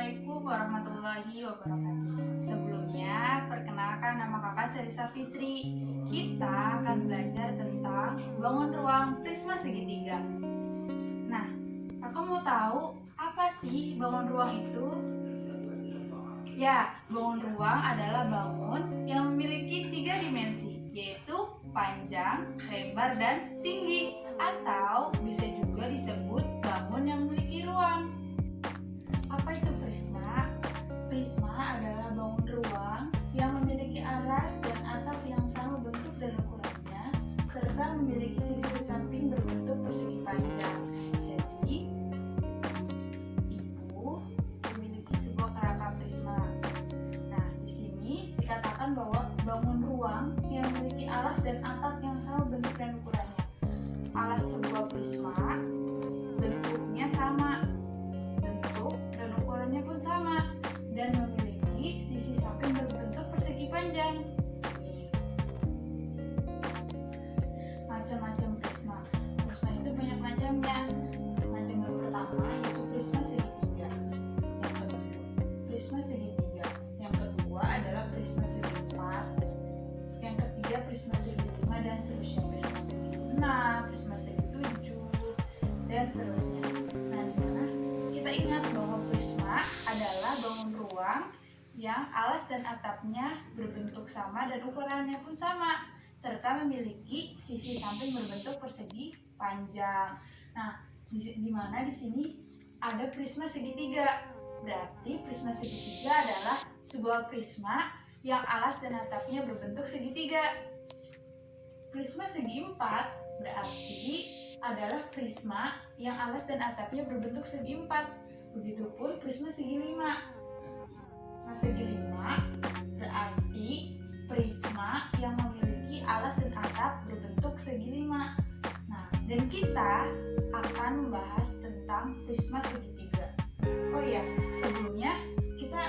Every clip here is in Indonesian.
Assalamualaikum warahmatullahi wabarakatuh. Sebelumnya, perkenalkan nama kakak Serisa Fitri. Kita akan belajar tentang bangun ruang prisma segitiga. Nah, kakak mau tahu apa sih bangun ruang itu? Ya, bangun ruang adalah bangun yang memiliki 3 dimensi, yaitu panjang, lebar, dan tinggi. Atau bisa juga disebut bangun yang memiliki ruang. Apa itu prisma? Prisma adalah bangun ruang yang memiliki alas dan atap yang sama bentuk dan ukurannya, serta memiliki sisi samping berbentuk persegi panjang. Jadi, itu memiliki sebuah kerangka prisma. Nah, di sini dikatakan bahwa bangun ruang yang memiliki alas dan atap yang sama bentuk dan ukurannya. Alas sebuah prisma bentuknya sama, dan ukurannya pun sama, dan memiliki sisi samping berbentuk persegi panjang. Macam-macam prisma. Prisma itu banyak macamnya. Macam yang pertama yaitu prisma segitiga. Yang kedua, prisma segitiga. Yang kedua adalah prisma segi empat. Yang ketiga prisma segi lima, dan seterusnya. Prisma segi enam, prisma segi tujuh, dan seterusnya. Nah, kita ingat bahwa prisma adalah bangun ruang yang alas dan atapnya berbentuk sama dan ukurannya pun sama, serta memiliki sisi samping berbentuk persegi panjang. Nah, di mana di sini ada prisma segitiga. Berarti prisma segitiga adalah sebuah prisma yang alas dan atapnya berbentuk segitiga. Prisma segi empat berarti adalah prisma yang alas dan atapnya berbentuk segi empat. Begitupun prisma segi lima. Prisma segi lima berarti prisma yang memiliki alas dan atap berbentuk segi lima. Nah, dan kita akan membahas tentang prisma segitiga. Oh iya, sebelumnya kita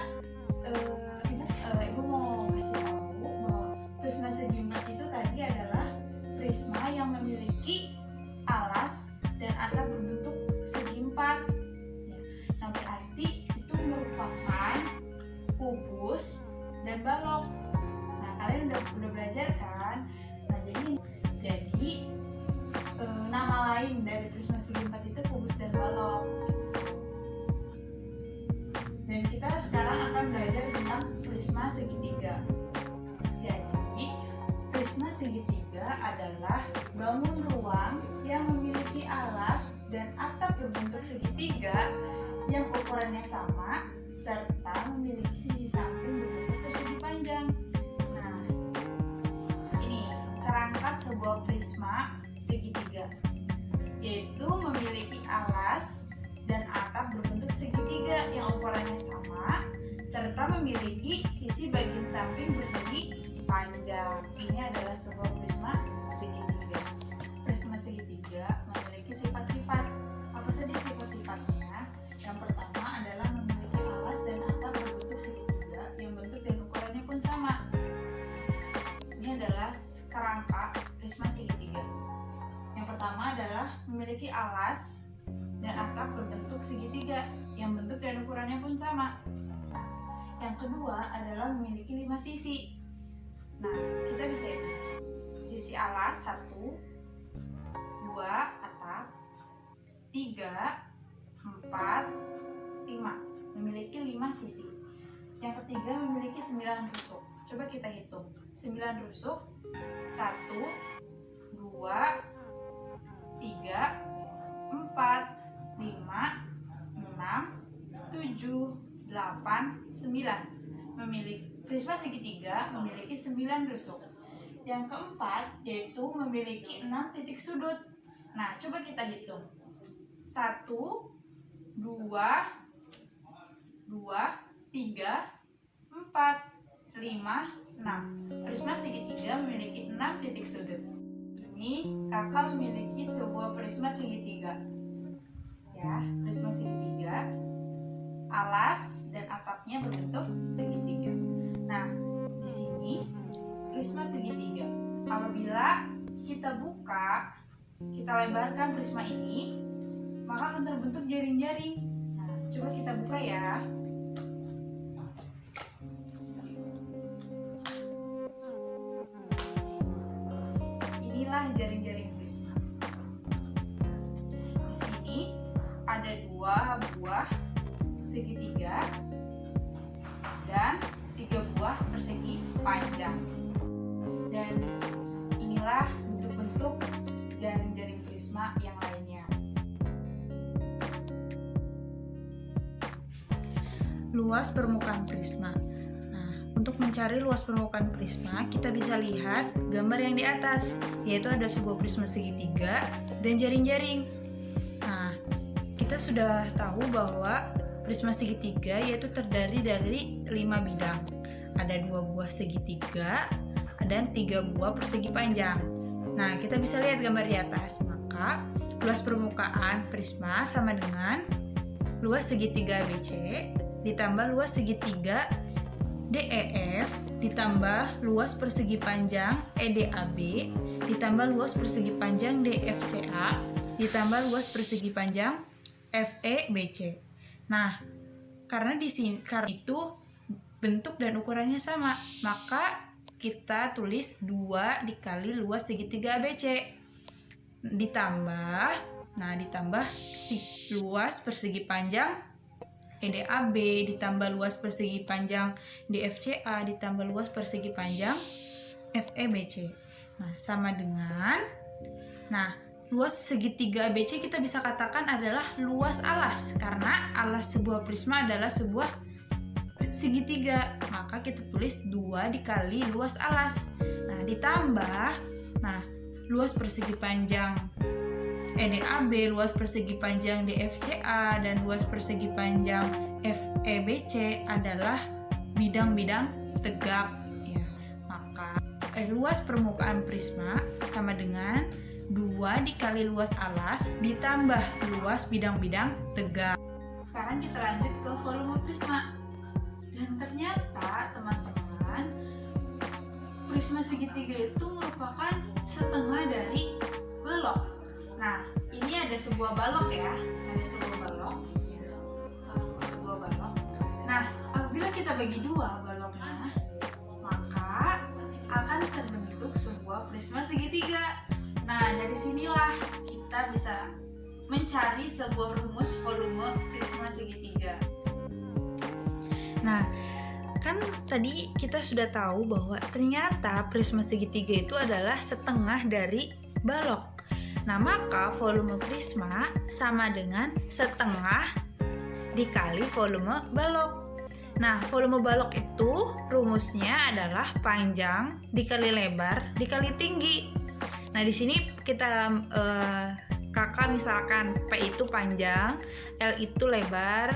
ibu mau kasih tahu bahwa prisma segi empat itu tadi adalah prisma yang memiliki alas dan atap berbentuk segi empat. Nah, berarti itu merupakan kubus dan balok. Nah, kalian udah belajar kan? Nah, jadi nama lain dari prisma segi empat itu kubus dan balok. Dan kita sekarang akan belajar tentang prisma segitiga. Jadi, prisma segitiga adalah bangun ruang yang memiliki alas dan atap berbentuk segitiga yang ukurannya sama, serta memiliki sisi samping berbentuk persegi panjang. Nah, ini kerangka sebuah prisma segitiga, yaitu memiliki alas dan atap berbentuk segitiga yang ukurannya sama, serta memiliki sisi bagian samping persegi panjang. Ini adalah sebuah prisma segitiga. Prisma segitiga memiliki sifat-sifat. Apa saja sifat-sifatnya? Yang pertama adalah memiliki alas dan atap berbentuk segitiga yang bentuk dan ukurannya pun sama. Ini adalah kerangka prisma segitiga. Yang pertama adalah memiliki alas dan atap berbentuk segitiga yang bentuk dan ukurannya pun sama. Yang kedua adalah memiliki 5 sisi. Nah, kita bisa hitung. Sisi alas 1, 2 atap, 3, 4, 5. Memiliki 5 sisi. Yang ketiga memiliki 9 rusuk. Coba kita hitung. 9 rusuk. 1, 2, 3, 4, 5, 6, 7, 8, 9. Prisma segitiga memiliki 9 rusuk. Yang keempat yaitu memiliki 6 titik sudut. Nah, coba kita hitung. 1, 2, 3, 4, 5, 6. Prisma segitiga memiliki 6 titik sudut. Ini kakak memiliki sebuah prisma segitiga. Ya, prisma segitiga, alas dan atapnya berbentuk segitiga. Nah, di sini prisma segitiga. Apabila kita buka, kita lebarkan prisma ini, maka akan terbentuk jaring-jaring. Nah, coba kita buka ya. jaring prisma. Di sini ada 2 buah segitiga dan 3 buah persegi panjang. Dan inilah bentuk-bentuk jaring-jaring prisma yang lainnya. Luas permukaan prisma. Nah, untuk mencari luas permukaan prisma, kita bisa lihat gambar yang di atas, yaitu ada sebuah prisma segitiga dan jaring-jaring. Nah, kita sudah tahu bahwa prisma segitiga yaitu terdiri dari 5 bidang. Ada 2 buah segitiga dan 3 buah persegi panjang. Nah, kita bisa lihat gambar di atas. Maka, luas permukaan prisma sama dengan luas segitiga ABC ditambah luas segitiga DEF ditambah luas persegi panjang EDAB ditambah luas persegi panjang DFCA ditambah luas persegi panjang FEBC. Nah, karena itu bentuk dan ukurannya sama, maka kita tulis 2 dikali luas segitiga ABC ditambah luas persegi panjang EDAB ditambah luas persegi panjang DFCA ditambah luas persegi panjang FEBC. Nah, sama dengan luas segitiga ABC kita bisa katakan adalah luas alas, karena alas sebuah prisma adalah sebuah segitiga, maka kita tulis 2 dikali luas alas. Nah, ditambah luas persegi panjang EDAB, luas persegi panjang DFCA, dan luas persegi panjang FEBC adalah bidang-bidang tegak ya. Maka luas permukaan prisma sama dengan 2 dikali luas alas ditambah luas bidang-bidang tegak. Sekarang kita lanjut ke volume prisma. Dan ternyata teman-teman, prisma segitiga itu merupakan setengah dari balok. Nah, ini ada sebuah balok ya, sebuah balok. Nah, apabila kita bagi 2 baloknya, maka akan terbentuk sebuah prisma segitiga. Nah, dari sinilah kita bisa mencari sebuah rumus volume prisma segitiga. Nah, kan tadi kita sudah tahu bahwa ternyata prisma segitiga itu adalah setengah dari balok. Nah, maka volume prisma sama dengan setengah dikali volume balok. Nah, volume balok itu rumusnya adalah panjang dikali lebar dikali tinggi. Nah, di sini kita kakak misalkan P itu panjang, L itu lebar,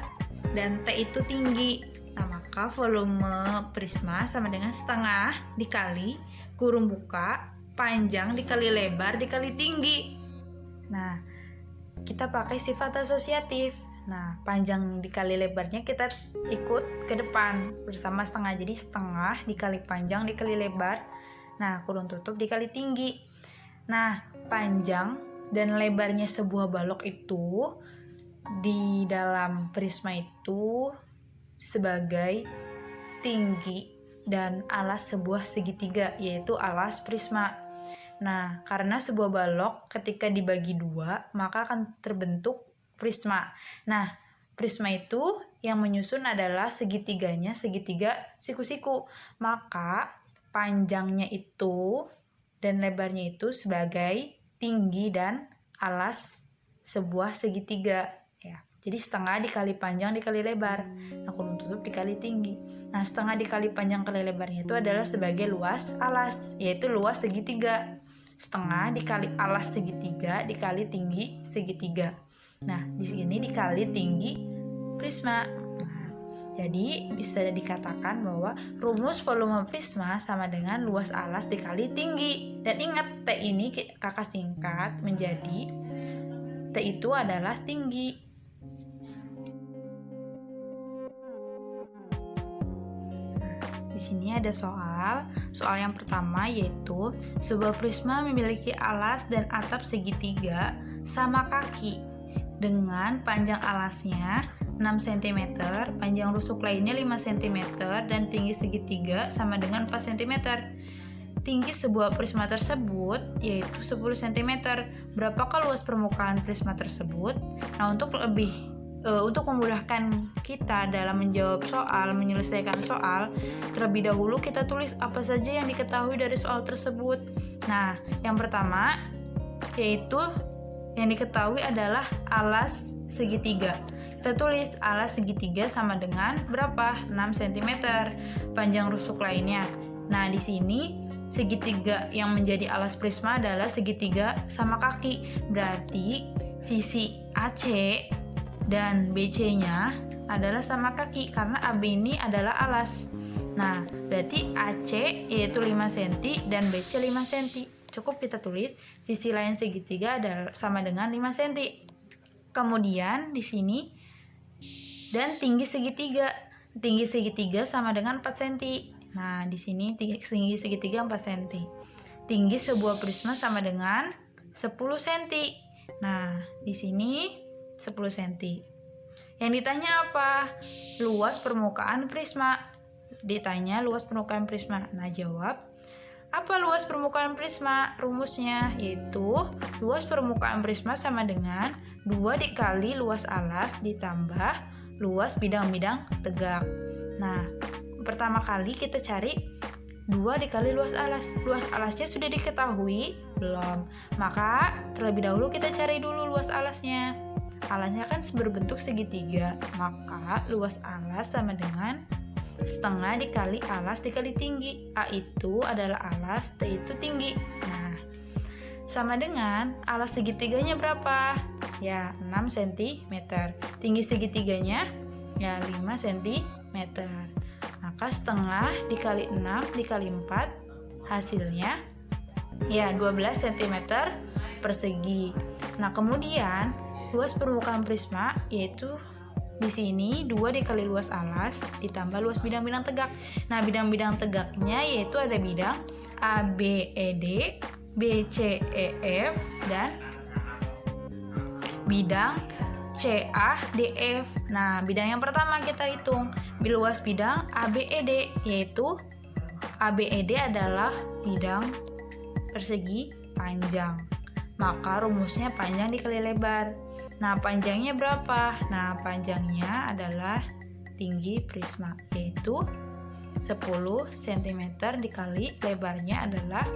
dan T itu tinggi. Nah, maka volume prisma sama dengan setengah dikali kurung buka panjang dikali lebar dikali tinggi. Nah, kita pakai sifat asosiatif. Nah, panjang dikali lebarnya kita ikut ke depan bersama setengah. Jadi setengah dikali panjang dikali lebar. Nah, kurung tutup dikali tinggi. Nah, panjang dan lebarnya sebuah balok itu di dalam prisma itu sebagai tinggi dan alas sebuah segitiga, yaitu alas prisma. Nah, karena sebuah balok ketika dibagi 2, maka akan terbentuk prisma. Nah, prisma itu yang menyusun adalah segitiganya segitiga siku-siku. Maka panjangnya itu dan lebarnya itu sebagai tinggi dan alas sebuah segitiga ya. Jadi setengah dikali panjang dikali lebar. Nah, kurung tutup dikali tinggi. Nah, setengah dikali panjang kali lebarnya itu adalah sebagai luas alas, yaitu luas segitiga. Setengah dikali alas segitiga dikali tinggi segitiga. Nah, di sini dikali tinggi prisma. Nah, jadi bisa dikatakan bahwa rumus volume prisma sama dengan luas alas dikali tinggi. Dan ingat, T ini kakak singkat menjadi T itu adalah tinggi. Di sini ada soal yang pertama, yaitu sebuah prisma memiliki alas dan atap segitiga sama kaki dengan panjang alasnya 6 cm, panjang rusuk lainnya 5 cm, dan tinggi segitiga sama dengan 4 cm. tinggi sebuah prisma tersebut yaitu 10 cm. Berapakah luas permukaan prisma tersebut? Nah, untuk memudahkan kita dalam menjawab soal, menyelesaikan soal, terlebih dahulu kita tulis apa saja yang diketahui dari soal tersebut. Nah, yang pertama yaitu yang diketahui adalah alas segitiga. Kita tulis alas segitiga sama dengan berapa? 6 cm. Panjang rusuk lainnya. Nah, di sini segitiga yang menjadi alas prisma adalah segitiga sama kaki. Berarti sisi AC dan BC-nya adalah sama kaki karena AB ini adalah alas. Nah, berarti AC yaitu 5 cm dan BC 5 cm. Cukup kita tulis sisi lain segitiga adalah sama dengan 5 cm. Kemudian di sini dan tinggi segitiga. Tinggi segitiga sama dengan 4 cm. Nah, di sini tinggi segitiga 4 cm. Tinggi sebuah prisma sama dengan 10 cm. Nah, di sini 10 cm. Yang ditanya apa? Luas permukaan prisma. Ditanya luas permukaan prisma. Nah, jawab. Apa luas permukaan prisma? Rumusnya yaitu luas permukaan prisma sama dengan 2 dikali luas alas ditambah luas bidang-bidang tegak. Nah, pertama kali kita cari 2 dikali luas alas. Luas alasnya sudah diketahui? Belum. Maka terlebih dahulu kita cari dulu luas alasnya. Alasnya kan berbentuk segitiga, maka luas alas sama dengan setengah dikali alas dikali tinggi. A itu adalah alas, T itu tinggi. Nah, sama dengan alas segitiganya berapa? Ya, 6 cm. Tinggi segitiganya ya 5 cm. Maka setengah dikali 6 dikali 4 hasilnya ya 12 cm persegi. Nah, kemudian luas permukaan prisma yaitu di sini 2 dikali luas alas ditambah luas bidang-bidang tegak. Nah, bidang-bidang tegaknya yaitu ada bidang ABED, BCEF dan bidang CADF. Nah, bidang yang pertama kita hitung luas bidang ABED, yaitu ABED adalah bidang persegi panjang. Maka rumusnya panjang dikali lebar. Nah, panjangnya berapa? Nah, panjangnya adalah tinggi prisma, yaitu 10 cm dikali lebarnya adalah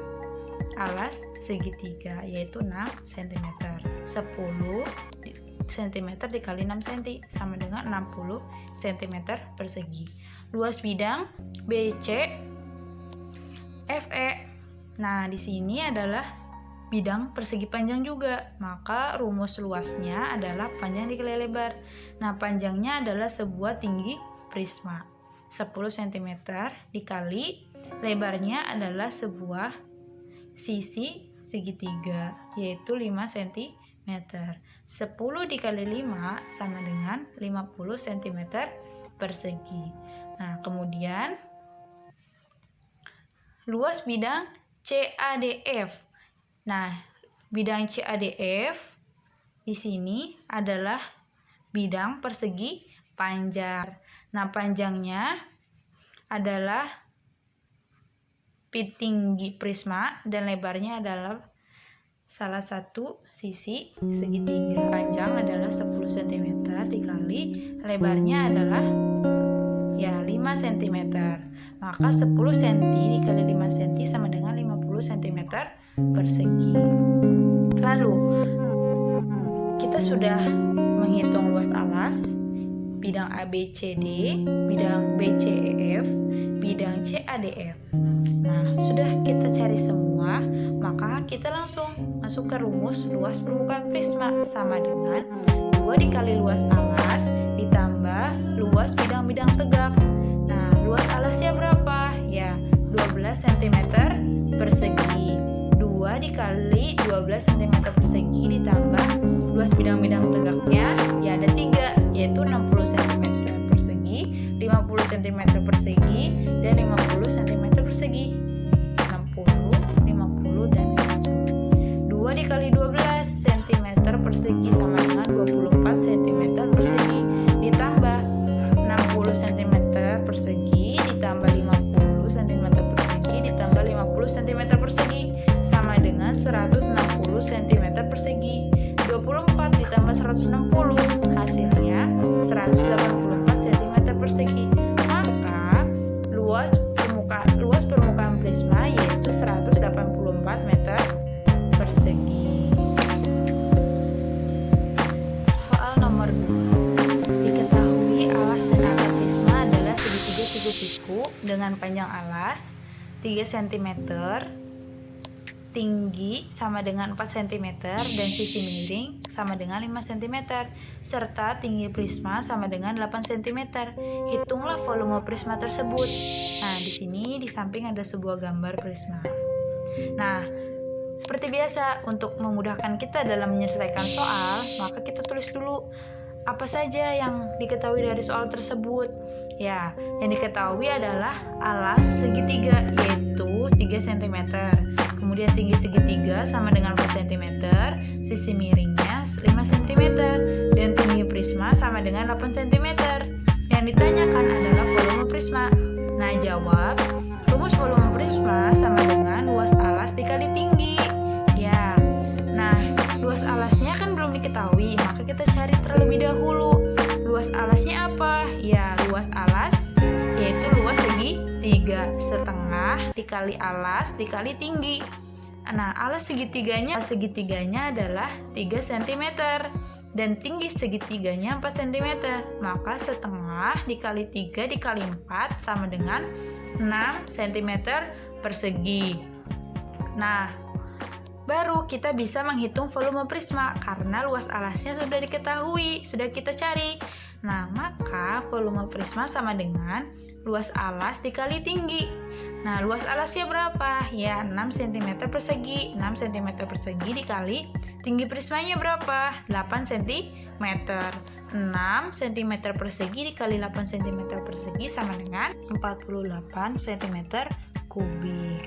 alas segitiga, yaitu 6 cm. 10 cm dikali 6 cm sama dengan 60 cm persegi. Luas bidang BC FE. Nah, di sini adalah bidang persegi panjang juga, maka rumus luasnya adalah panjang dikali lebar. Nah, panjangnya adalah sebuah tinggi prisma 10 cm dikali lebarnya adalah sebuah sisi segitiga, yaitu 5 cm. 10 dikali 5 sama dengan 50 cm persegi. Nah, kemudian luas bidang CADF. Nah, bidang CADF di sini adalah bidang persegi panjang. Nah, panjangnya adalah tinggi prisma dan lebarnya adalah salah satu sisi segitiga. Panjang adalah 10 cm dikali lebarnya adalah ya 5 cm. Maka 10 cm dikali 5 cm sama dengan 50 cm persegi. Lalu kita sudah menghitung luas alas, bidang ABCD, bidang BCEF, bidang CADF. Nah, sudah kita cari semua, maka kita langsung masuk ke rumus luas permukaan prisma sama dengan 2 dikali luas alas ditambah luas bidang-bidang tegak. Nah, luas alasnya berapa? Ya, 12 cm persegi. 2 dikali 12 cm persegi ditambah luas bidang-bidang tegaknya ya ada 3, yaitu 60 cm persegi, 50 cm persegi, dan 50 cm persegi. 60, 50, dan 50. 2 dikali 12 cm persegi sama dengan 24 cm persegi ditambah 60 cm persegi ditambah 50 cm persegi ditambah 50 cm tambah 160. Hasilnya 184 cm persegi. Maka luas permukaan prisma yaitu 184 meter persegi. Soal nomor 2. Diketahui alas dan akar prisma adalah segitiga siku-siku dengan panjang alas 3 cm, tinggi sama dengan 4 cm, dan sisi miring sama dengan 5 cm, serta tinggi prisma sama dengan 8 cm. Hitunglah volume prisma tersebut. Nah, di sini di samping ada sebuah gambar prisma. Nah, seperti biasa, untuk memudahkan kita dalam menyelesaikan soal, maka kita tulis dulu apa saja yang diketahui dari soal tersebut. Ya, yang diketahui adalah alas segitiga yaitu 3 cm. Kemudian tinggi segitiga sama dengan 4 cm, sisi miringnya 5 cm, dan tinggi prisma sama dengan 8 cm. Yang ditanyakan adalah volume prisma. Nah, jawab, rumus volume prisma sama dengan luas alas dikali tinggi. Ya, nah luas alasnya kan belum diketahui, maka kita cari terlebih dahulu. Luas alasnya apa? Ya, luas alas yaitu luas segi 3,5 dikali alas dikali tinggi. Nah, alas segitiganya adalah 3 cm dan tinggi segitiganya 4 cm. Maka setengah dikali 3 dikali 4 sama dengan 6 cm persegi. Nah, baru kita bisa menghitung volume prisma karena luas alasnya sudah diketahui, sudah kita cari. Nah, maka volume prisma sama dengan luas alas dikali tinggi. Nah, luas alasnya berapa? Ya, 6 cm persegi. 6 cm persegi dikali tinggi prismanya berapa? 8 cm. 6 cm persegi dikali 8 cm persegi sama dengan 48 cm kubik.